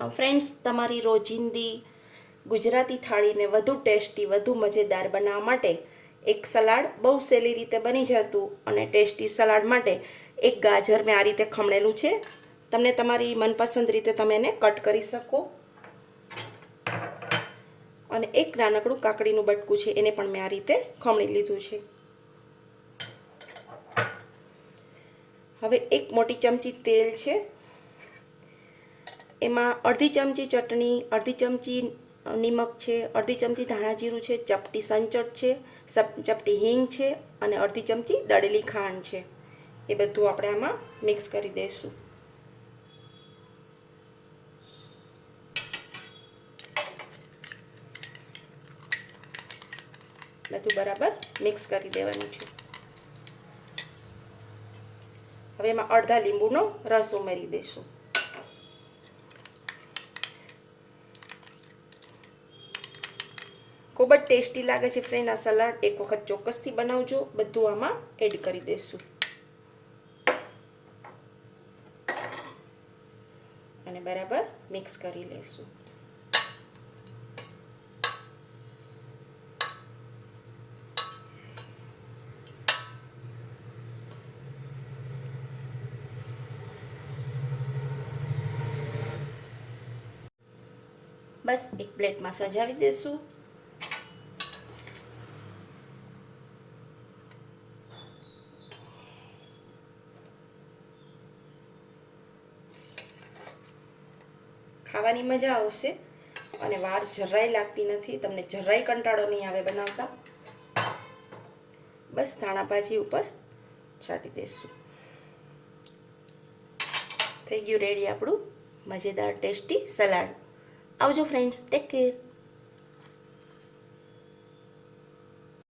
Friends, તમારી રોજિંદી ગુજરાતી થાળીને વધુ ટેસ્ટી, વધુ મજેદાર બનાવવા માટે એક સલાડ બહુ સહેલી રીતે બની જતું અને ટેસ્ટી સલાડ માટે એક ગાજર મેં આ રીતે ખમણેલું છે. તમને તમારી મનપસંદ રીતે તમે એને કટ કરી શકો. અને એક નાનકડું કાકડીનું બટકું છે, એને પણ મેં આ રીતે ખમણી લીધું છે. હવે એક મોટી ચમચી તેલ છે, એમાં અડધી ચમચી ચટણી, અડધી ચમચી નિમક છે, અડધી ચમચી ધાણા જીરું છે, ચપટી સંચળ છે, ચપટી હિંગ છે અને અડધી ચમચી દળેલી ખાંડ છે. એ બધું આપણે આમાં મિક્સ કરી દઈશું. બધું બરાબર મિક્સ કરી દેવાનું છે. હવે એમાં અડધા લીંબુનો રસ ઉમેરી દઈશું. ખૂબ જ ટેસ્ટી લાગે છે ફ્રેન્ડ આ સલાડ. એક વખત ચોક્કસથી બનાવજો. બધું આમાં એડ કરી દઈશું અને બરાબર મિક્સ કરી લઈશું. બસ એક પ્લેટમાં સજાવી દઈશું. ખાવાની મજા આવશે અને વાર જરાય લાગતી નથી. તમને જરાય કંટાળો નહીં આવે બનાવતા. બસ ધાણા ભાજી ઉપર છાંટી દઈશું. થઈ ગયું રેડી આપણું મજેદાર ટેસ્ટી સલાડ. આવજો ફ્રેન્ડ્સ, ટેક કેર.